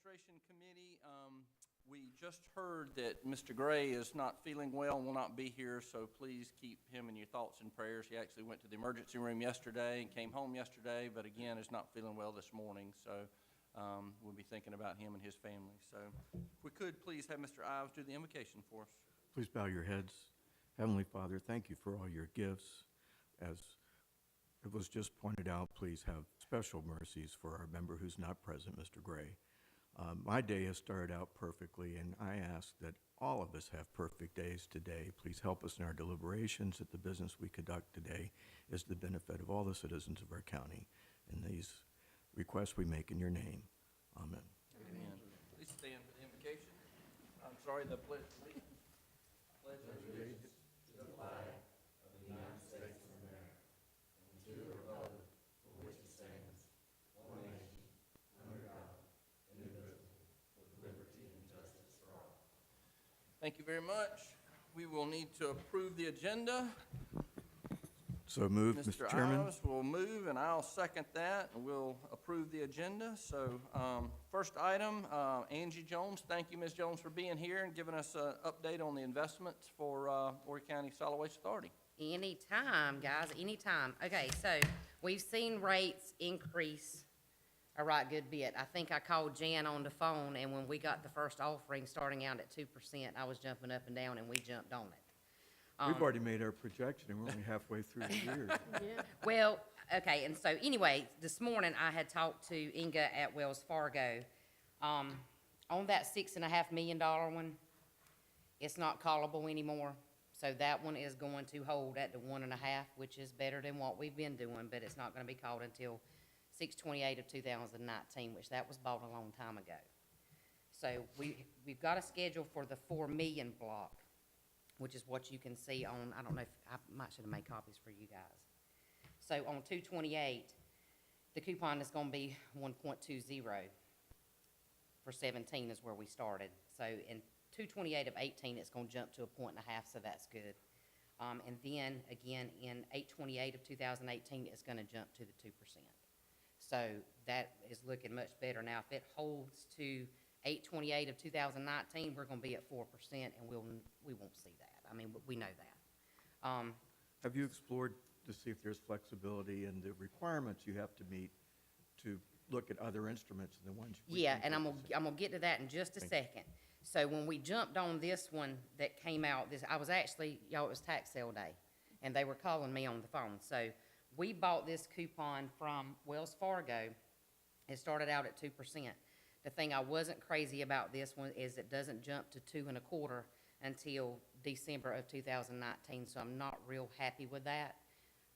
Administration Committee, we just heard that Mr. Gray is not feeling well and will not be here, so please keep him in your thoughts and prayers. He actually went to the emergency room yesterday and came home yesterday, but again, is not feeling well this morning, so we'll be thinking about him and his family. So if we could, please have Mr. Ives do the invocation for us. Please bow your heads. Heavenly Father, thank you for all your gifts. As it was just pointed out, please have special mercies for our member who's not present, Mr. Gray. My day has started out perfectly, and I ask that all of us have perfect days today. Please help us in our deliberations, that the business we conduct today is the benefit of all the citizens of our county. And these requests we make in your name. Amen. Amen. Please stand for the invocation. I'm sorry, the pledge of allegiance. Pledge of allegiance to the flag of the United States of America and to the republic for which it stands, one nation, under God, indivisible, with liberty and justice for all. Thank you very much. We will need to approve the agenda. So moved, Mr. Chairman. Ives will move, and I'll second that, and we'll approve the agenda. So first item, Angie Jones. Thank you, Ms. Jones, for being here and giving us an update on the investments for Horry County Solid Waste Authority. Anytime, guys, anytime. Okay, so we've seen rates increase a right good bit. I think I called Jan on the phone, and when we got the first offering starting out at 2%, I was jumping up and down, and we jumped on it. We've already made our projection, and we're only halfway through the year. Well, okay, and so anyway, this morning I had talked to Inga at Wells Fargo. On that $6.5 million one, it's not callable anymore. So that one is going to hold at the 1.5, which is better than what we've been doing, but it's not going to be called until 6/28 of 2019, which that was bought a long time ago. So we've got a schedule for the 4 million block, which is what you can see on, I don't know if, I might should have made copies for you guys. So on 2/28, the coupon is gonna be 1.20 for 17 is where we started. So in 2/28 of 18, it's gonna jump to a 1.5, so that's good. And then again, in 8/28 of 2018, it's gonna jump to the 2%. So that is looking much better. Now, if it holds to 8/28 of 2019, we're going to be at 4%, and we won't see that. I mean, we know that. Have you explored to see if there's flexibility in the requirements you have to meet to look at other instruments than the ones? Yeah, and I'm gonna get to that in just a second. So when we jumped on this one that came out, I was actually, y'all, it was tax sale day, and they were calling me on the phone. So we bought this coupon from Wells Fargo. It started out at 2%. The thing I wasn't crazy about this one is it doesn't jump to 2.25 until December of 2019, so I'm not real happy with that.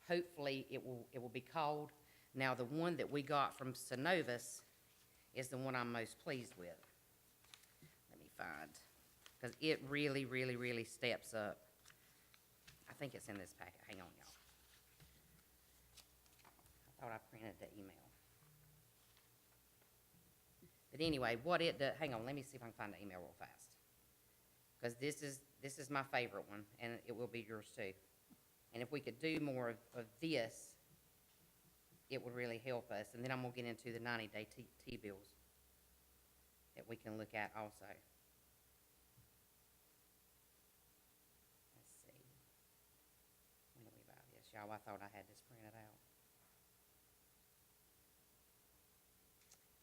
Hopefully, it will be called. Now, the one that we got from Synovus is the one I'm most pleased with. Let me find, because it really, really, really steps up. I think it's in this packet. Hang on, y'all. I thought I printed the email. But anyway, what it does, hang on, let me see if I can find the email real fast. Because this is my favorite one, and it will be yours too. And if we could do more of this, it would really help us. And then I'm going to get into the 90-day T-bills that we can look at also. Let's see. When did we buy this, y'all? I thought I had this printed out.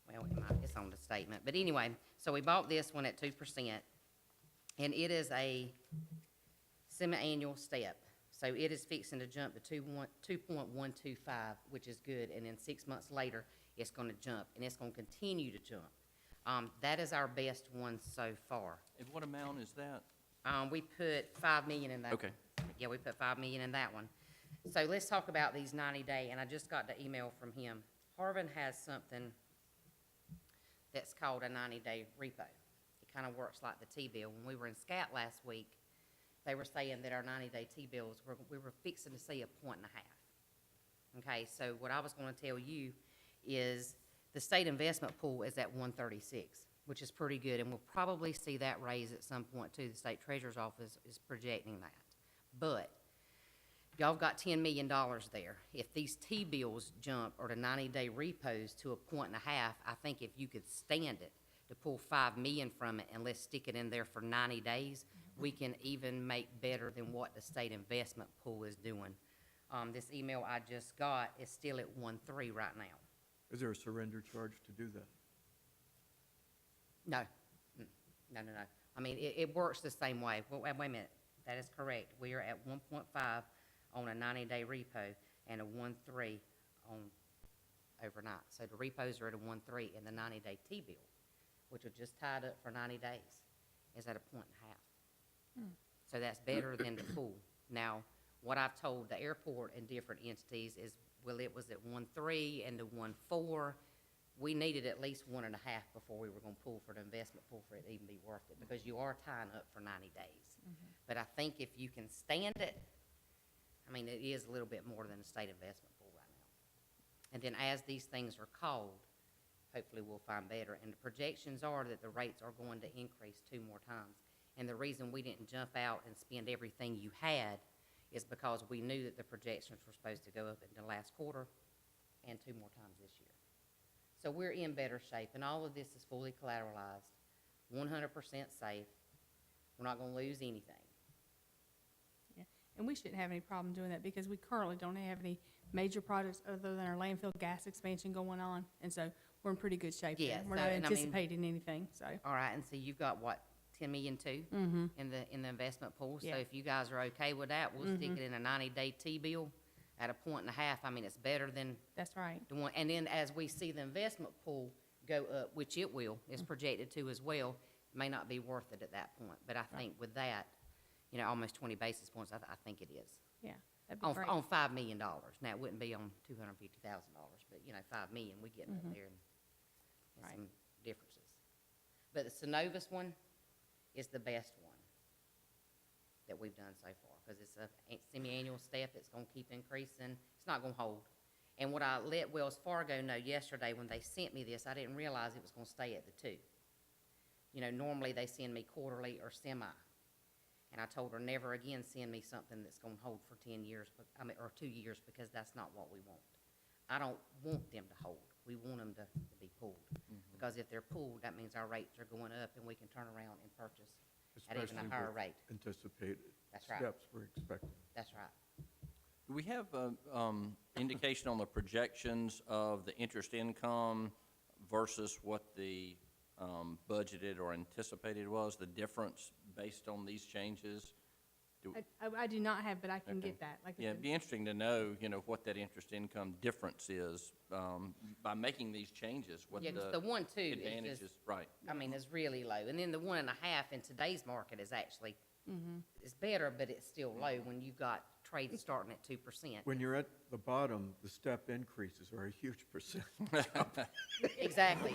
Well, it's on the statement. But anyway, so we bought this one at 2%, and it is a semi-annual step. So it is fixing to jump to 2.125, which is good, and then 6 months later, it's going to jump, and it's going to continue to jump. That is our best one so far. And what amount is that? We put $5 million in that. Okay. Yeah, we put $5 million in that one. So let's talk about these 90-day, and I just got the email from him. Harvin has something that's called a 90-day repo. It kind of works like the T-bill. When we were in SCAT last week, they were saying that our 90-day T-bills, we were fixing to see a 1.5. Okay, so what I was going to tell you is the state investment pool is at 136, which is pretty good, and we'll probably see that raise at some point too. The state treasurer's office is projecting that. But y'all got $10 million there. If these T-bills jump or the 90-day repos to a 1.5, I think if you could stand it, to pull 5 million from it, and let's stick it in there for 90 days, we can even make better than what the state investment pool is doing. This email I just got is still at 1.3 right now. Is there a surrender charge to do that? No. No. I mean, it works the same way. Well, wait a minute. That is correct. We are at 1.5 on a 90-day repo and a 1.3 on overnight. So the repos are at a 1.3, and the 90-day T-bill, which was just tied up for 90 days, is at a 1.5. So that's better than the pool. Now, what I've told the airport and different entities is, well, it was at 1.3 and the 1.4. We needed at least 1.5 before we were gonna pull for the investment pool for it to even be worth it, because you are tying up for 90 days. But I think if you can stand it, I mean, it is a little bit more than a state investment pool right now. And then as these things are called, hopefully we'll find better. And the projections are that the rates are going to increase 2 more times. And the reason we didn't jump out and spend everything you had is because we knew that the projections were supposed to go up in the last quarter and 2 more times this year. So we're in better shape, and all of this is fully collateralized, 100% safe. We're not gonna lose anything. Yeah, and we shouldn't have any problem doing that because we currently don't have any major projects other than our landfill gas expansion going on, and so we're in pretty good shape there. Yeah, We're so, not and I mean- anticipating anything, so. All right, and so you've got what, 10 million too? In the investment pool? Yeah. So if you guys are okay with that, we'll stick it in a 90-day T-bill at a 1.5. I mean, it's better than That's right. the one. And then as we see the investment pool go up, which it will, is projected to as well, may not be worth it at that point. But I think with that, you know, almost 20 basis points, I think it is. Yeah, that'd be On, great. on $5 million. Now, it wouldn't be on $250,000, but, you know, 5 million, we getting up there and Right. some differences. But the Synovus one is the best one that we've done so far, because it's a semi-annual step. It's gonna keep increasing. It's not gonna hold. And what I let Wells Fargo know yesterday when they sent me this, I didn't realize it was gonna stay at the 2. You know, normally they send me quarterly or semi. And I told her, never again send me something that's gonna hold for 10 years, or 2 years, because that's not what we want. I don't want them to hold. We want them to be pulled. Because if they're pulled, that means our rates are going up, and we can turn around and purchase at even Especially a higher with rate. anticipated That's right. steps we're expecting. That's right. Do we have indication on the projections of the interest income versus what the budgeted or anticipated was, the difference based on these changes? I do not have, but I can Okay. get that. Like I Yeah, said. it'd be interesting to know, you know, what that interest income difference is by making these changes, what Yeah, 'cause the 1.2 is advantages, just, right. I mean, it's really low. And then the 1.5 in today's market is actually, it's better, but it's still low when you've got trades starting at 2%. When you're at the bottom, the step increases are a huge percent. Exactly,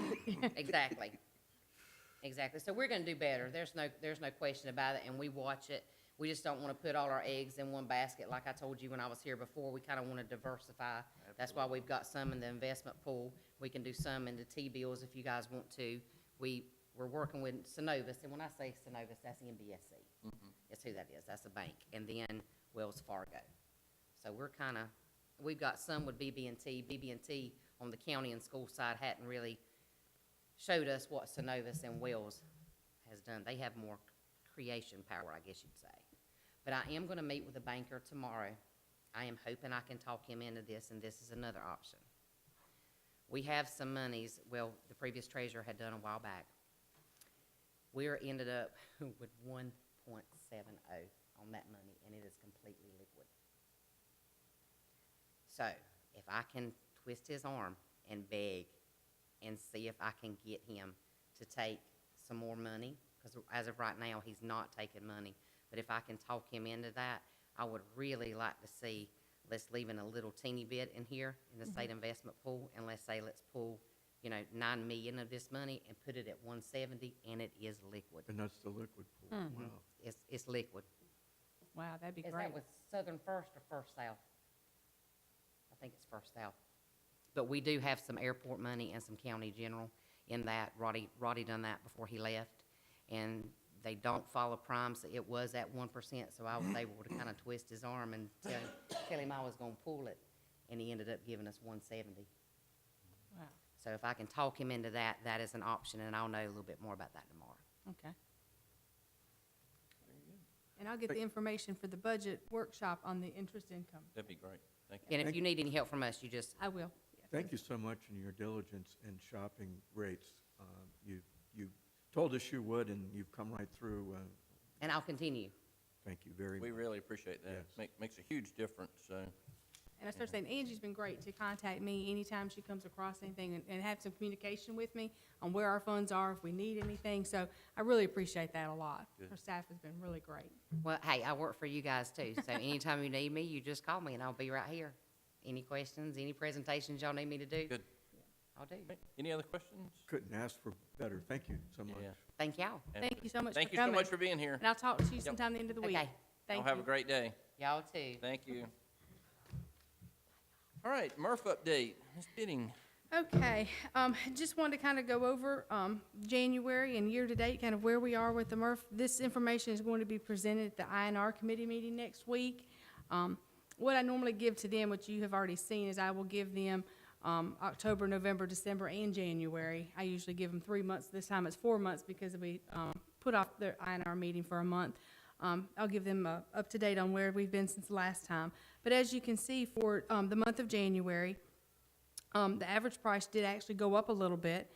exactly. So we're gonna do better. There's no question about it, and we watch it. We just don't wanna put all our eggs in one basket. Like I told you when I was here before, we kinda wanna diversify. That's why we've got some in the investment pool. We can do some in the T-bills if you guys want to. We're working with Synovus, and when I say Synovus, that's NBSC. That's who that is. That's a bank. And then Wells Fargo. So we've got some with BB&T. BB&T on the county and school side hadn't really showed us what Synovus and Wells has done. They have more creation power, I guess you'd say. But I am gonna meet with a banker tomorrow. I am hoping I can talk him into this, and this is another option. We have some monies, well, the previous treasurer had done a while back. We're ended up with 1.70 on that money, and it is completely liquid. So, if I can twist his arm and beg and see if I can get him to take some more money, because as of right now, he's not taking money, but if I can talk him into that, I would really like to see, let's leave in a little teeny bit in here in the state investment pool, and let's pull, you know, 9 million of this money and put it at 170, and it is liquid. And that's the liquid pool. Wow. It's liquid. Wow, that'd be Is great. that with Southern First or First South? I think it's First South. But we do have some airport money and some county general in that. Roddy done that before he left, and they don't follow prime, so it was at 1%, so I was able to kind of twist his arm and tell him I was gonna pull it, and he ended up giving us 170. Wow. So if I can talk him into that, that is an option, and I'll know a little bit more about that tomorrow. Okay. And I'll get the information for the budget workshop on the interest income. That'd be great. Thank you. And if you need any help from us, you just, I will. Yeah, Thank you so much in your diligence in shopping rates. You told us you would, and you've come right through. and I'll continue. Thank you very much. We really appreciate that. Yes. Makes a huge difference, so. And I start saying, Angie's been great to contact me anytime she comes across anything and have some communication with me on where our funds are, if we need anything. So I really appreciate that a lot. Good. Her staff has been really great. Well, hey, I work for you guys too, so anytime you need me, you just call me and I'll be right here. Any questions, any presentations y'all need me to do? Good. I'll do. Any other questions? Couldn't ask for better. Thank you so much. Yeah. Thank y'all. Thank you so much for Thank you so coming. much for being here. And I'll talk to you sometime at the end of the week. Okay. Thank Y'all have a you. great day. Y'all too. Thank you. All right, Murph update. Ms. Bidding. Okay, just wanted to kind of go over, January and year-to-date, kind of where we are with the MRF. This information is going to be presented at the INR committee meeting next week. What I normally give to them, which you have already seen, is I will give them, October, November, December, and January. I usually give them 3 months. This time it's 4 months because we, put off the INR meeting for a month. I'll give them up-to-date on where we've been since the last time. But as you can see, for the month of January, the average price did actually go up a little bit,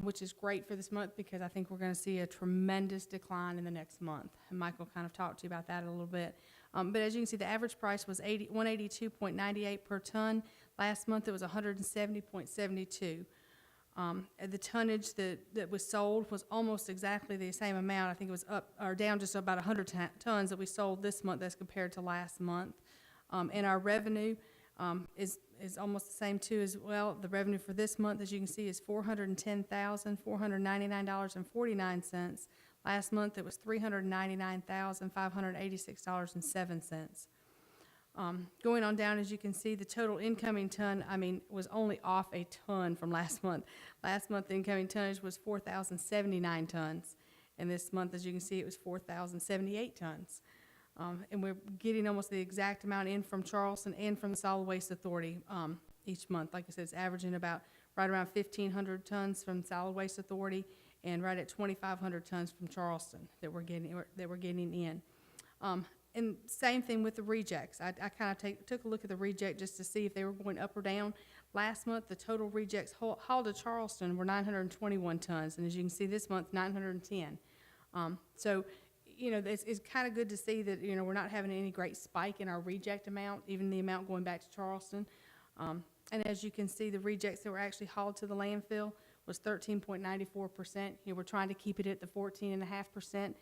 which is great for this month because I think we're going to see a tremendous decline in the next month. And Michael kind of talked to you about that a little bit. But as you can see, the average price was 182.98 per ton. Last month it was 170.72. The tonnage that was sold was almost exactly the same amount. I think it was up or down just about 100 tons that we sold this month as compared to last month. And our revenue is almost the same too as well. The revenue for this month, as you can see, is $410,499.49. Last month it was $399,586.07. Going on down, as you can see, the total incoming ton, was only off a ton from last month. Last month, the incoming tonnage was 4,079 tons. And this month, as you can see, it was 4,078 tons. And we're getting almost the exact amount in from Charleston and from the Solid Waste Authority each month. Like I said, it's averaging about right around 1,500 tons from Solid Waste Authority and right at 2,500 tons from Charleston that we're getting in. And same thing with the rejects. I kind of took a look at the reject just to see if they were going up or down. Last month, the total rejects hauled to Charleston were 921 tons, and as you can see, this month, 910. So, it's kind of good to see that, we're not having any great spike in our reject amount, even the amount going back to Charleston. And as you can see, the rejects that were actually hauled to the landfill was 13.94%. We're trying to keep it at the 14.5%.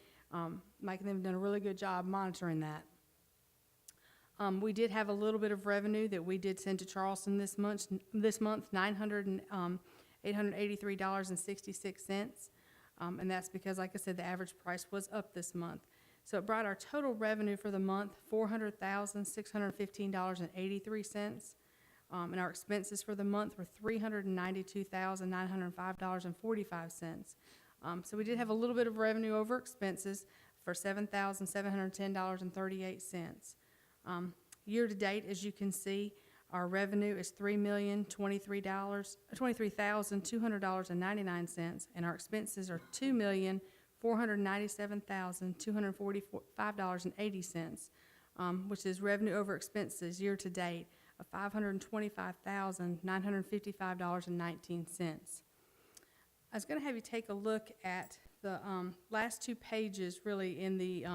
Mike and them have done a really good job monitoring that. We did have a little bit of revenue that we did send to Charleston this month, $883.66. And that's because, like I said, the average price was up this month. So it brought our total revenue for the month $400,615.83. And our expenses for the month were $392,905.45. So we did have a little bit of revenue over expenses for $7,710.38. Year-to-date, as you can see, our revenue is $3,023,200.99, and our expenses are $2,497,245.80, which is revenue over expenses year-to-date of $525,955.19. I was going to have you take a look at the last 2 pages, really, in the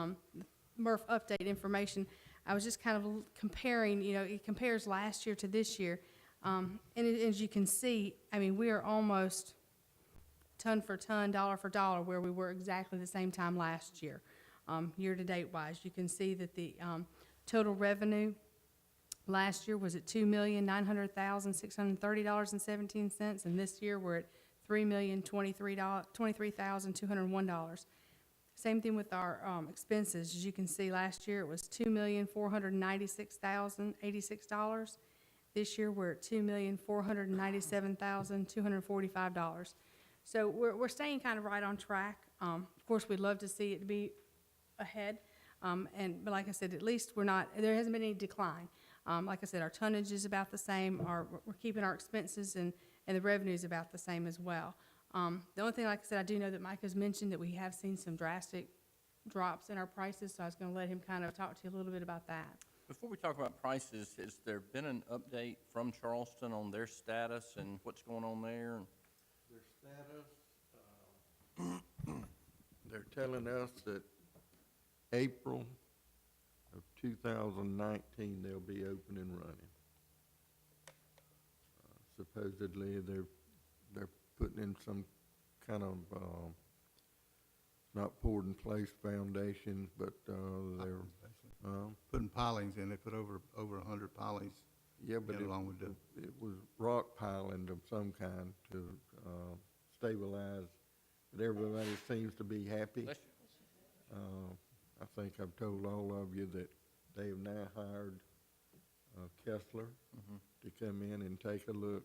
MRF update information. I was just kind of comparing, it compares last year to this year. And as you can see, we are almost ton for ton, dollar for dollar, where we were exactly the same time last year, year-to-date wise. You can see that the total revenue last year was at $2,900,630.17, and this year we're at $3,023,201. Same thing with our expenses. As you can see, last year it was $2,496,086. This year we're at $2,497,245. So we're staying kind of right on track. Of course, we'd love to see it be ahead, but like I said, at least there hasn't been any decline. Like I said, our tonnage is about the same. We're keeping our expenses and and the revenue is about the same as well. The only thing, like I said, I do know that Mike has mentioned that we have seen some drastic drops in our prices, so I was gonna let him kind of talk to you a little bit about that. Before we talk about prices, has there been an update from Charleston on their status and what's going on there? Their status, they're telling us that April of 2019, they'll be open and running. Supposedly, they're putting in some kind of, not poured in place foundation, but, they're, Putting pilings in, they put over 100 pilings yeah, but in along with the, it was rock piling of some kind to, stabilize. But everybody seems to be happy. Bless I think I've told all of you that they have now hired Kessler to come in and take a look,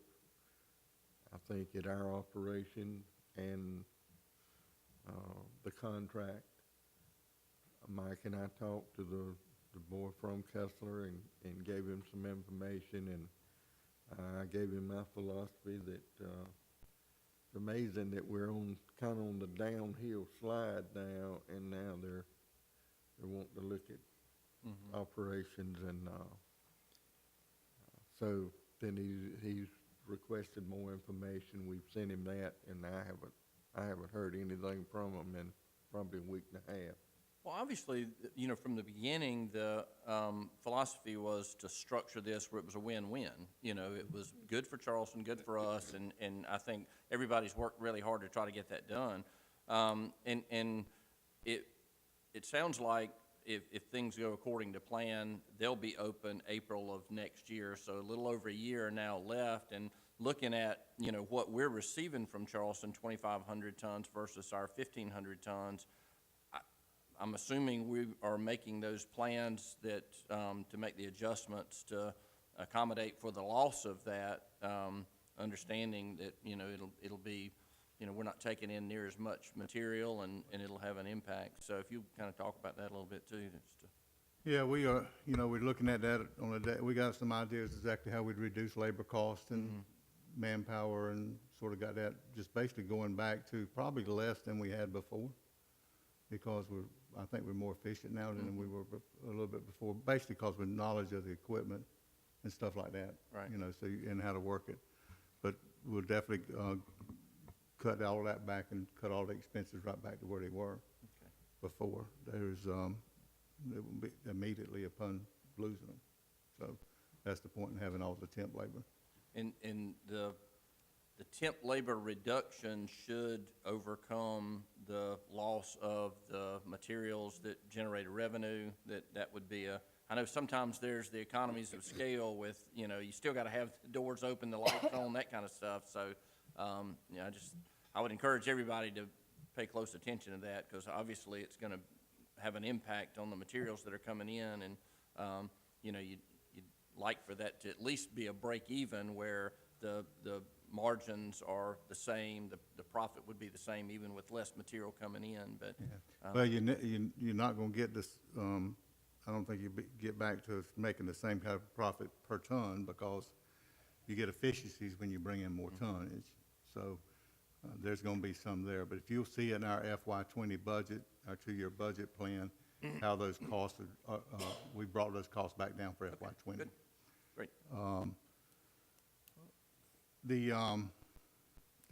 I think, at our operation and the contract. Mike and I talked to the boy from Kessler and gave him some information, and I gave him my philosophy that it's amazing that we're kind of on the downhill slide now, and now they're wanting to look at operations, and so then he's requested more information. We've sent him that, and I haven't heard anything from him in probably a week and a half. Well, obviously, you know, from the beginning, the philosophy was to structure this where it was a win-win. You know, it was good for Charleston, good for us, and I think everybody's worked really hard to try to get that done. And it sounds like if things go according to plan, they'll be open April of next year, so a little over a year now left. And looking at, you know, what we're receiving from Charleston, 2,500 tons versus our 1,500 tons, I'm assuming we are making those plans that, to make the adjustments to accommodate for the loss of that, understanding that, you know, it'll be, you know, we're not taking in near as much material, and it'll have an impact. So if you kind of talk about that a little bit too. yeah, we are, you know, we're looking at that on a day. We got some ideas exactly how we'd reduce labor costs and manpower, and sort of got that just basically going back to probably less than we had before, because I think we're more efficient now than we were a little bit before, basically because with knowledge of the equipment and stuff like that. Right. You know, so and how to work it. But we'll definitely cut all that back and cut all the expenses right back to where they were before. There's it will be immediately upon losing them. So that's the point in having all the temp labor. And the temp labor reduction should overcome the loss of the materials that generated revenue. That would be I know sometimes there's the economies of scale with, you know, you still got to have the doors open, the lights on, that kind of stuff. So, you know, I would encourage everybody to pay close attention to that, because obviously it's going to have an impact on the materials that are coming in, and you know, you'd like for that to at least be a break even where the margins are the same, the profit would be the same even with less material coming in. But Well, you're not going to get this. I don't think you get back to making the same kind of profit per ton, because you get efficiencies when you bring in more tonnage. So there's going to be some there. But if you'll see in our FY20 budget, our 2-year budget plan, how those costs are, we brought those costs back down for FY20. good. Great. The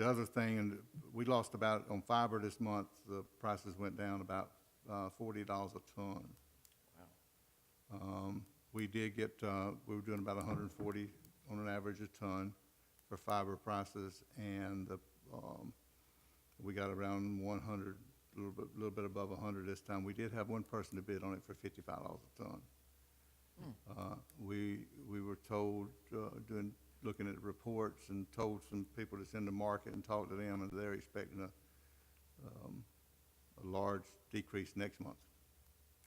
other thing, and we lost about, on fiber this month, the prices went down about $40 a ton. Wow. We did get, we were doing about 140 on an average a ton for fiber prices, and we got around 100, a little bit above 100 this time. We did have one person to bid on it for $55 a ton. We were told, looking at reports, and told some people that's in the market and talked to them, and they're expecting a large decrease next month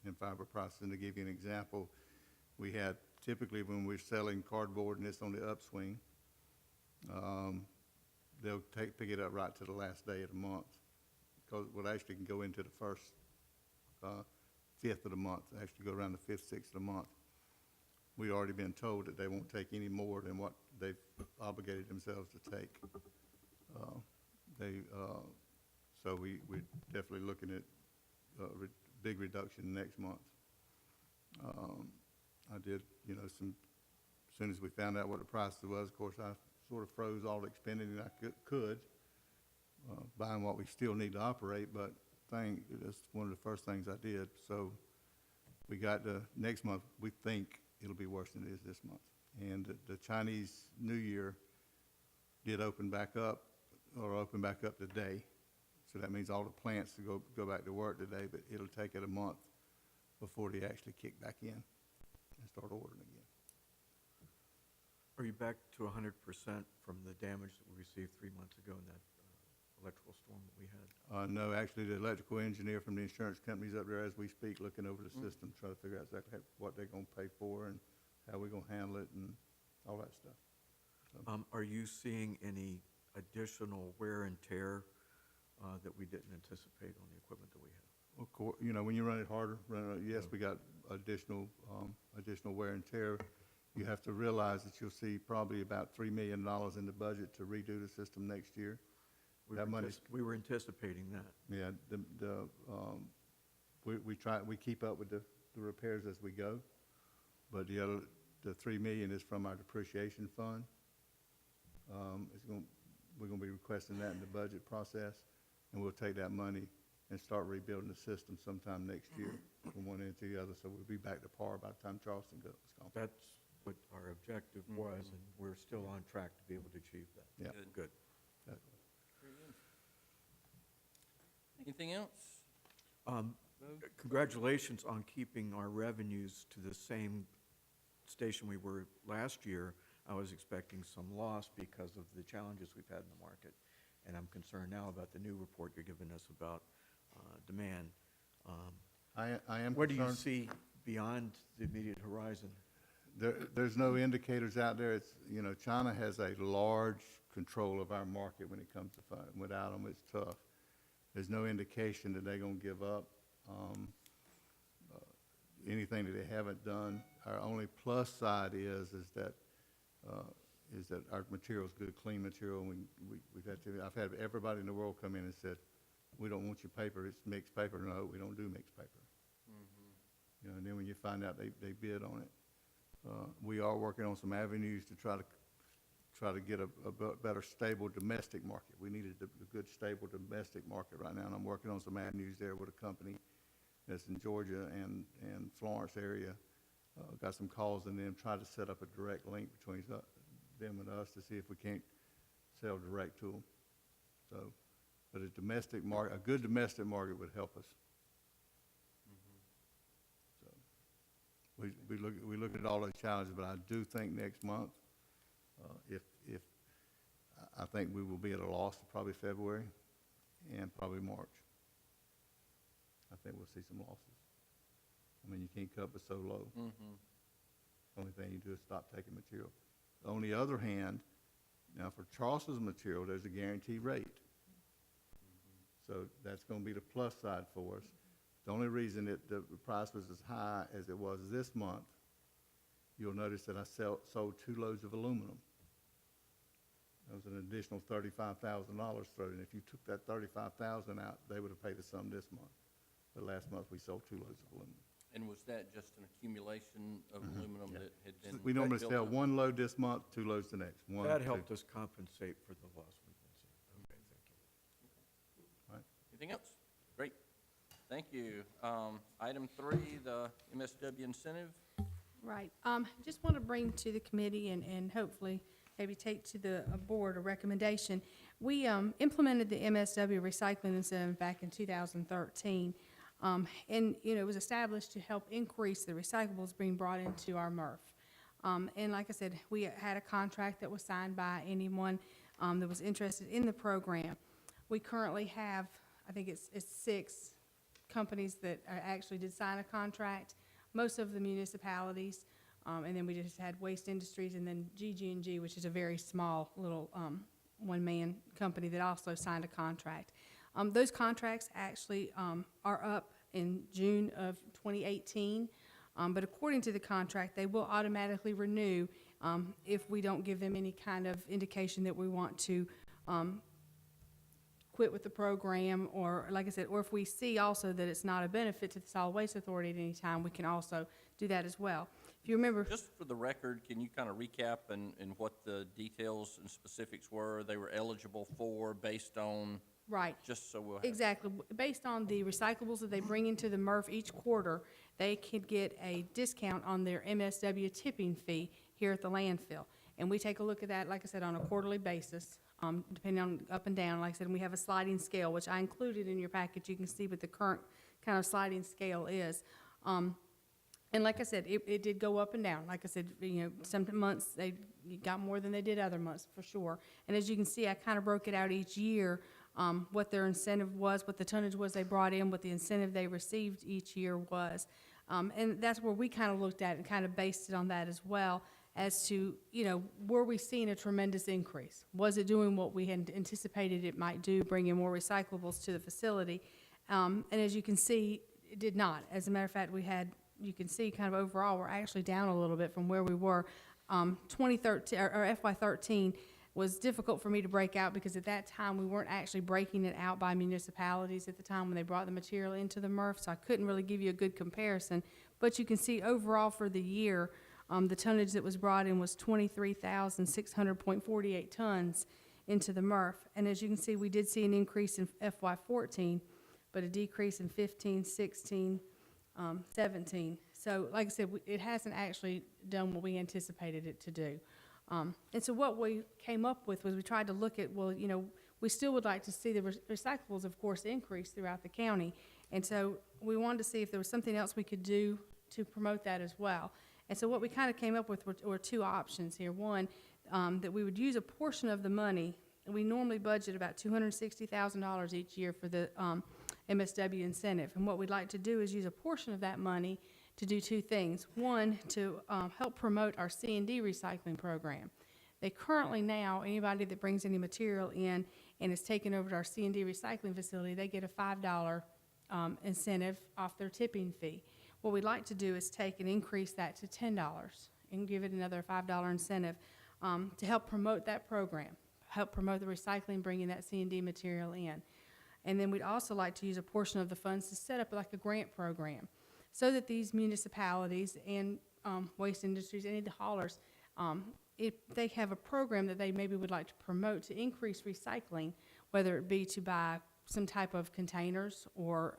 in fiber prices. And to give you an example, we had typically when we're selling cardboard and it's on the upswing, they'll pick it up right to the last day of the month, because it actually can go into the first fifth of the month, actually go around the fifth, sixth of the month. We've already been told that they won't take any more than what they've obligated themselves to take. So we're definitely looking at big reduction next month. I did, as soon as we found out what the price was, of course, I sort of froze all the spending I could, buying what we still need to operate, but that's one of the first things I did. So we got next month, we think it'll be worse than it is this month. And the Chinese New Year did open back up today. So that means all the plants to go back to work today, but it'll take it a month before they actually kick back in and start ordering again. Are you back to 100% from the damage that we received 3 months ago in that electrical storm that we had? No, actually, the electrical engineer from the insurance company's up there as we speak, looking over the system, trying to figure out exactly what they're gonna pay for and how we're gonna handle it and all that stuff. Are you seeing any additional wear and tear that we didn't anticipate on the equipment that we have? Of course, when you run it harder, yes, we got additional wear and tear. You have to realize that you'll see probably about $3 million in the budget to redo the system next year. We were anticipating that. Yeah, we keep up with the repairs as we go, but the $3 million is from our depreciation fund. We're gonna be requesting that in the budget process, and we'll take that money and start rebuilding the system sometime next year from one end to the other, so we'll be back to par by the time Charleston goes. That's what our objective was, and we're still on track to be able to achieve that. Yeah. Good. Very good. Anything else? Congratulations on keeping our revenues to the same station we were last year. I was expecting some loss because of the challenges we've had in the market, and I'm concerned now about the new report you're giving us about demand. I am What do you concerned. see beyond the immediate horizon? There's no indicators out there. It's, China has a large control of our market when it comes to fund. Without them, it's tough. There's no indication that they're gonna give up anything that they haven't done. Our only plus side is that our material's good, clean material. And I've had everybody in the world come in and said, we don't want your paper, it's mixed paper. No, we don't do mixed paper. And then when you find out they bid on it. We are working on some avenues to try to get a better stable domestic market. We needed a good stable domestic market right now, and I'm working on some avenues there with a company that's in Georgia and Florence area. Got some calls and then tried to set up a direct link between them and us to see if we can't sell direct to them. So, but a good domestic market would help us. We look at all those challenges, but I do think next month, if I think we will be at a loss probably February and probably March. I think we'll see some losses. I mean, you can't cut but so low. Only thing you do is stop taking material. On the other hand, now for Charleston's material, there's a guaranteed rate. So that's going to be the plus side for us. The only reason that the price was as high as it was this month, you'll notice that I sold 2 loads of aluminum. That was an additional $35,000 thrown. And if you took that $35,000 out, they would have paid us some this month. But last month, we sold 2 loads of aluminum. And was that just an accumulation of aluminum that had been? We normally built sell up? 1 load this month, 2 loads the next. That helped us compensate for the loss we've been seeing. Okay, thank you. Right. Anything else? Great. Thank you. Item 3, the MSW incentive. Right. Just want to bring to the committee and hopefully maybe take to the board a recommendation. We implemented the MSW recycling incentive back in 2013. And, it was established to help increase the recyclables being brought into our MRF. And like I said, we had a contract that was signed by anyone that was interested in the program. We currently have, I think it's 6 companies that actually did sign a contract, most of the municipalities, and then we just had Waste Industries and then GG&G, which is a very small little one-man company that also signed a contract. Those contracts actually are up in June of 2018, but according to the contract, they will automatically renew if we don't give them any kind of indication that we want to quit with the program, or like I said, or if we see also that it's not a benefit to the Solid Waste Authority at any time, we can also do that as well. If you remember, Just for the record, can you kind of recap and what the details and specifics were they were eligible for based on, right, just so we'll have. exactly, based on the recyclables that they bring into the MRF each quarter, they could get a discount on their MSW tipping fee here at the landfill. And we take a look at that, like I said, on a quarterly basis, depending on up and down. Like I said, and we have a sliding scale, which I included in your package. You can see what the current kind of sliding scale is. And like I said, it did go up and down. Like I said, you know, some months they got more than they did other months, for sure. And as you can see, I kind of broke it out each year, what their incentive was, what the tonnage was they brought in, what the incentive they received each year was. And that's where we kind of looked at and kind of based it on that as well, as to, you know, were we seeing a tremendous increase? Was it doing what we had anticipated it might do, bringing more recyclables to the facility? And as you can see, it did not. As a matter of fact, you can see kind of overall, we're actually down a little bit from where we were. 2013, or FY13 was difficult for me to break out because at that time, we weren't actually breaking it out by municipalities at the time when they brought the material into the MRF, so I couldn't really give you a good comparison. But you can see overall for the year, the tonnage that was brought in was 23,600.48 tons into the MRF. And as you can see, we did see an increase in FY14, but a decrease in 15, 16, 17. So like I said, it hasn't actually done what we anticipated it to do. And so what we came up with was we tried to look at, well, you know, we still would like to see the recyclables, of course, increase throughout the county. And so we wanted to see if there was something else we could do to promote that as well. And so what we kind of came up with were two options here. One, that we would use a portion of the money. We normally budget about $260,000 each year for the MSW incentive. And what we'd like to do is use a portion of that money to do two things. One, to help promote our C&D recycling program. They currently now, anybody that brings any material in and is taken over to our C&D recycling facility, they get a $5 incentive off their tipping fee. What we'd like to do is take and increase that to $10 and give it another $5 incentive to help promote that program, help promote the recycling, bringing that C&D material in. And then we'd also like to use a portion of the funds to set up like a grant program so that these municipalities and waste industries, any of the haulers, if they have a program that they maybe would like to promote to increase recycling, whether it be to buy some type of containers or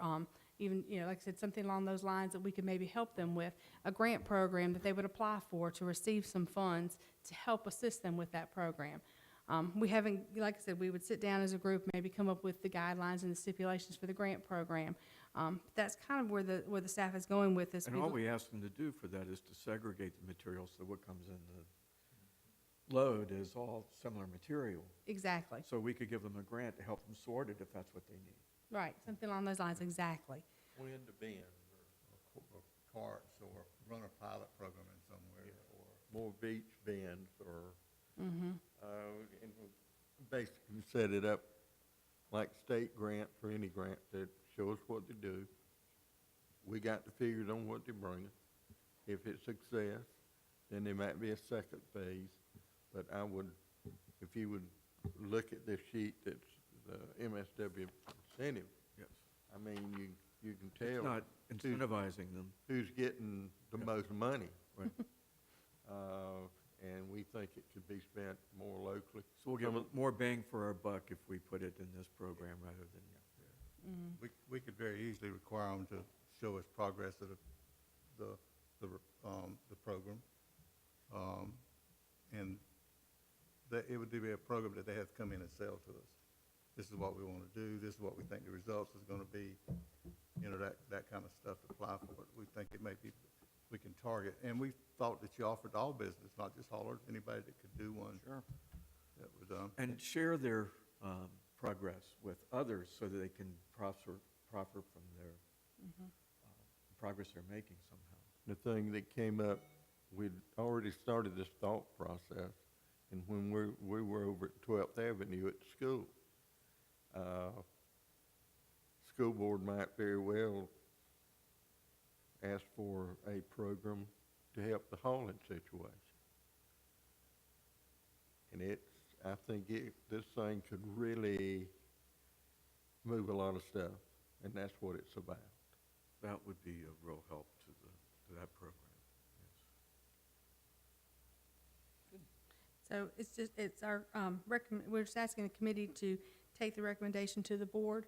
even, you know, like I said, something along those lines that we could maybe help them with, a grant program that they would apply for to receive some funds to help assist them with that program. We haven't, like I said, we would sit down as a group, maybe come up with the guidelines and the stipulations for the grant program. That's kind of where the staff is going with this. And all we ask them to do for that is to segregate the material so what comes in the load is all similar material. Exactly. So we could give them a grant to help them sort it if that's what they need. Right, something along those lines, exactly. When the bins Or carts, or run a pilot program in somewhere, or or more beach bins or, and basically set it up like state grant for any grant that show us what to do. We got the figures on what they're bringing. If it's success, then there might be a second phase. But I would, if you would look at this sheet that's the MSW incentive, Yes. I mean, you can It's tell not incentivizing them. who's getting the Yeah. most money. Right. And we think it could be spent more locally. So we'll get more bang for our buck if we put it in this program rather than. we could very easily require them to show us progress of the program. And that it would be a program that they have to come in and sell to us. This is what we want to do, this is what we think the results is going to be, you know, that kind of stuff to apply for. We think it may be, we can target. And we thought that you offered all business, not just haulers, anybody that could do one. Sure. That would, And share their progress with others so that they can proffer from their progress they're making somehow. The thing that came up, we'd already started this thought process, and when we were over at 12th Avenue at the school, school board might very well ask for a program to help the hauling situation. And I think this thing could really move a lot of stuff, and that's what it's about. That would be a real help to that program. So it's our, we're just asking the committee to take the recommendation to the board,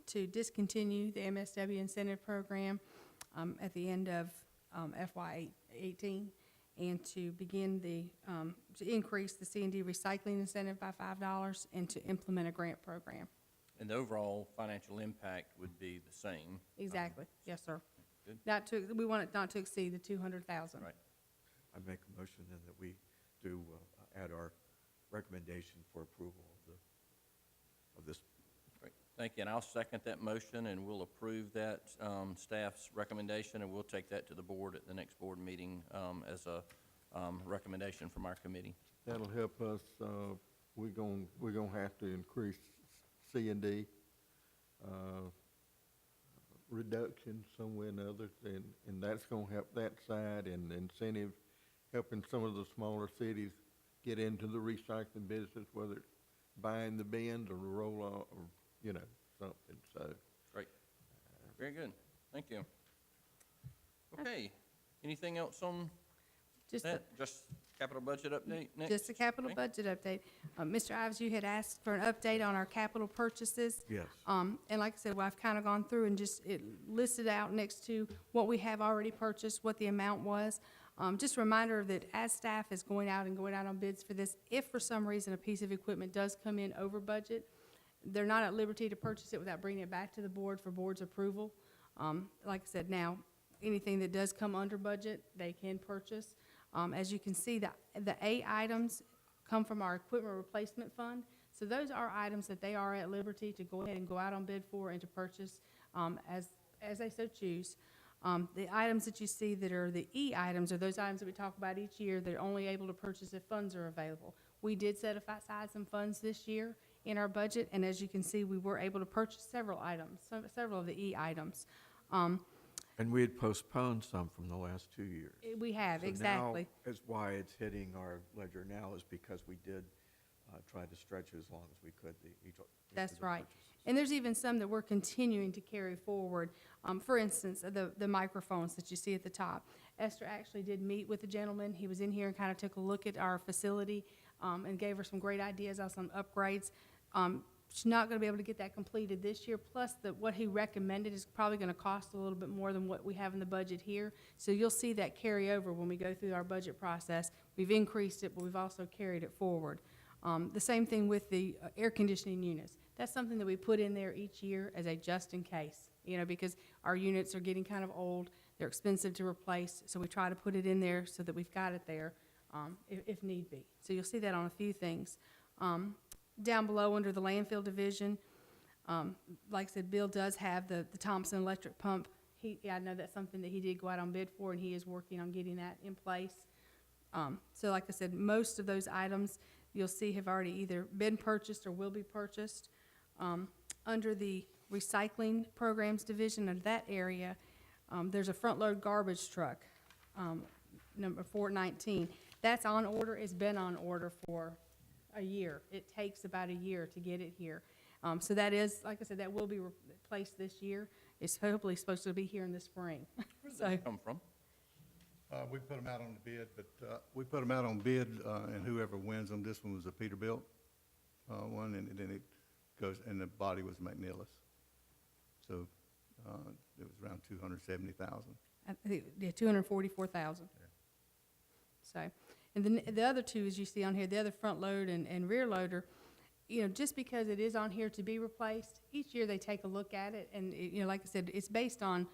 to discontinue the MSW incentive program, at the end of, FY '18, and to begin to increase the C&D recycling incentive by $5 and to implement a grant program. And the overall financial impact would be the same. Exactly, yes, sir. Good. We want it not to exceed the 200,000. Right. I make a motion then that we do add our recommendation for approval of this. Great. Thank you. And I'll second that motion, and we'll approve that staff's recommendation, and we'll take that to the board at the next board meeting as a recommendation from our committee. That'll help us, we're gonna have to increase C&D, reduction somewhere or another, and that's gonna help that side, and incentive, helping some of the smaller cities get into the recycling business, whether it's buying the bins or the roll-off, or, something, so. Great. Very good. Thank you. Okay. Anything else on Just that? Just capital budget update next? Just a capital Okay. budget update. Mr. Ives, you had asked for an update on our capital purchases. Yes. And like I said, well, I've kind of gone through and just listed out next to what we have already purchased, what the amount was. Just a reminder that as staff is going out on bids for this, if for some reason a piece of equipment does come in over budget, they're not at liberty to purchase it without bringing it back to the board for board's approval. Like I said, now, anything that does come under budget, they can purchase. As you can see, the A items come from our equipment replacement fund. So those are items that they are at liberty to go ahead and go out on bid for and to purchase as they so choose. The items that you see that are the E items are those items that we talk about each year that are only able to purchase if funds are available. We did set aside some funds this year in our budget, and as you can see, we were able to purchase several of the E items. And we had postponed some from the last 2 years. We have, So exactly. now is why it's hitting our ledger now, is because we did try to stretch it as long as we could, each of That's the right. purchases. And there's even some that we're continuing to carry forward. For instance, the microphones that you see at the top. Esther actually did meet with the gentleman. He was in here and kind of took a look at our facility and gave her some great ideas on some upgrades. She's not going to be able to get that completed this year, plus what he recommended is probably going to cost a little bit more than what we have in the budget here. So you'll see that carry over when we go through our budget process. We've increased it, but we've also carried it forward. The same thing with the air conditioning units. That's something that we put in there each year as a just in case, because our units are getting kind of old. They're expensive to replace, so we try to put it in there so that we've got it there if need be. So you'll see that on a few things. Down below under the landfill division, like I said, Bill does have the Thompson electric pump. I know that's something that he did go out on bid for, and he is working on getting that in place. So like I said, most of those items you'll see have already either been purchased or will be purchased. Under the recycling programs division of that area, there's a front-load garbage truck, number 419. That's on order. It's been on order for a year. It takes about a year to get it here. So that is, like I said, that will be replaced this year. It's hopefully supposed to be here in the spring. Where did So, that come from? We put them out on the bid, but we put them out on bid, and whoever wins them, this one was a Peterbilt one, and then it goes, and the body was McNeilus. So it was around 270,000. I think, yeah, 244,000. So, and then the other two, as you see on here, the other front load and rear loader, just because it is on here to be replaced, each year they take a look at it, and like I said, it's based on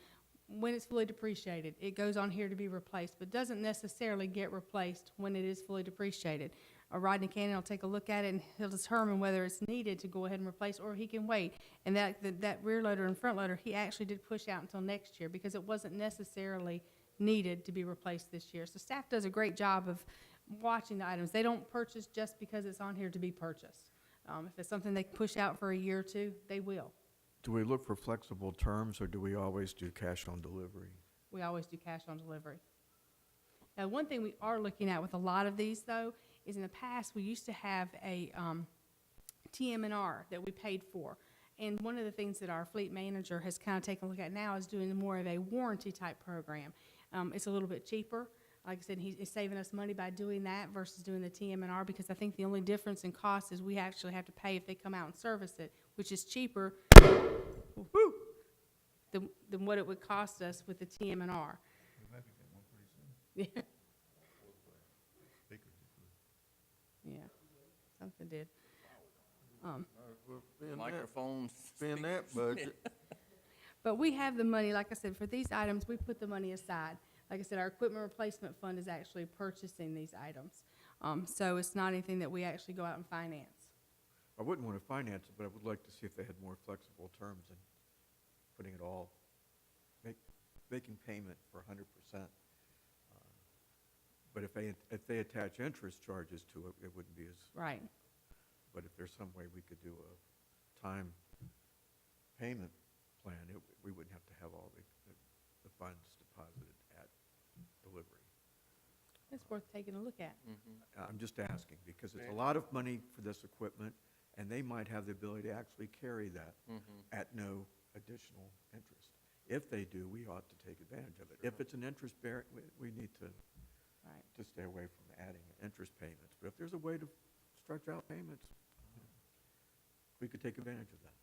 when it's fully depreciated. It goes on here to be replaced, but doesn't necessarily get replaced when it is fully depreciated. Rodney Cannon will take a look at it, and he'll determine whether it's needed to go ahead and replace, or he can wait. And that rear loader and front loader, he actually did push out until next year because it wasn't necessarily needed to be replaced this year. So staff does a great job of watching the items. They don't purchase just because it's on here to be purchased. If it's something they can push out for a year or two, they will. Do we look for flexible terms, or do we always do cash on delivery? We always do cash on delivery. Now, one thing we are looking at with a lot of these, though, is in the past, we used to have a TM&R that we paid for. And one of the things that our fleet manager has kind of taken a look at now is doing more of a warranty type program. It's a little bit cheaper. Like I said, he's saving us money by doing that versus doing the TM&R, because I think the only difference in cost is we actually have to pay if they come out and service it, which is cheaper than what it would cost us with the TM&R. Yeah. Yeah, something did. Microphones. Spend that budget. But we have the money, like I said, for these items, we put the money aside. Like I said, our equipment replacement fund is actually purchasing these items. So it's not anything that we actually go out and finance. I wouldn't want to finance it, but I would like to see if they had more flexible terms in putting it all, making payment for 100%. But if they attach interest charges to it, it wouldn't be as, Right. but if there's some way we could do a time payment plan, we wouldn't have to have all the funds deposited at delivery. It's worth taking a look at. I'm just asking, because it's a lot of money for this equipment, and they might have the ability to actually carry that at no additional interest. If they do, we ought to take advantage of it. If it's an interest bearing, we need to stay away from adding interest payments. But if there's a way to stretch out payments, we could take advantage of that.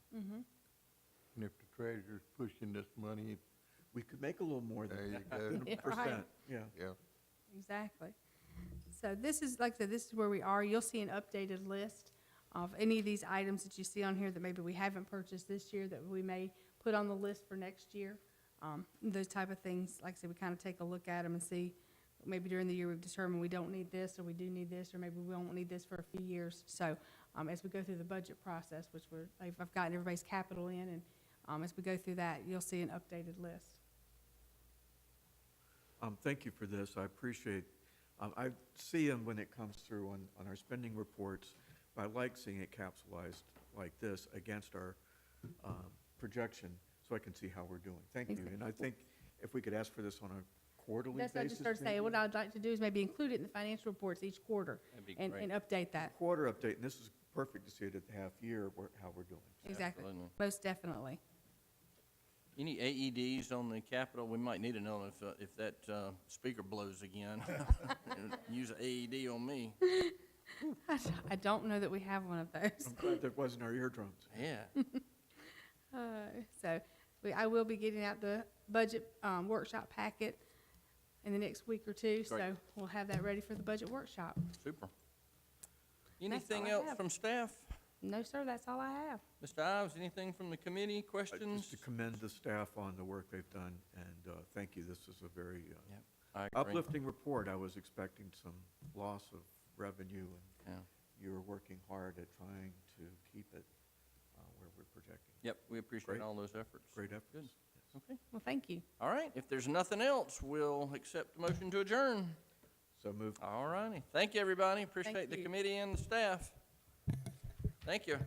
And if the treasurer's pushing this money, We could make a little more there than you that, go. than a Yeah, right. percent, yeah. Yeah. Exactly. So this is, like I said, this is where we are. You'll see an updated list of any of these items that you see on here that maybe we haven't purchased this year that we may put on the list for next year. Those type of things, like I said, we kind of take a look at them and see, maybe during the year we've determined we don't need this, or we do need this, or maybe we won't need this for a few years. So as we go through the budget process, which I've gotten everybody's capital in, and as we go through that, you'll see an updated list. Thank you for this. I appreciate, I see them when it comes through on our spending reports, but I like seeing it capsulized like this against our projection, so I can see how we're doing. Thank you. And I think if we could ask for this on a quarterly basis. That's what I just started saying. What I'd like to do is maybe include it in the financial reports each quarter That'd be and great. update that. Quarter update, and this is perfect to see it at the half year, how we're doing. Exactly. Absolutely. Most definitely. Any AEDs on the Capitol? We might need to know if that speaker blows again. Use an AED on me. I don't know that we have one of those. I'm glad that wasn't our eardrums. Yeah. So I will be getting out the budget workshop packet in the next week or two. So Great. we'll have that ready for the budget workshop. Super. all Anything I else have. from staff? No, sir, that's all I have. Mr. Ives, anything from the committee? Questions? Just to commend the staff on the work they've done, and thank you. This is a very Yep, I agree. uplifting report. I was expecting some loss of revenue, and Yeah. you were working hard at trying to keep it where we're projecting. Yep, we appreciate Great. all those efforts. Great efforts. Good. Yes. Okay. Well, thank you. All right. If there's nothing else, we'll accept the motion to adjourn. So moved. All righty. Thank you, everybody. Appreciate the you. committee and the staff. Thank you.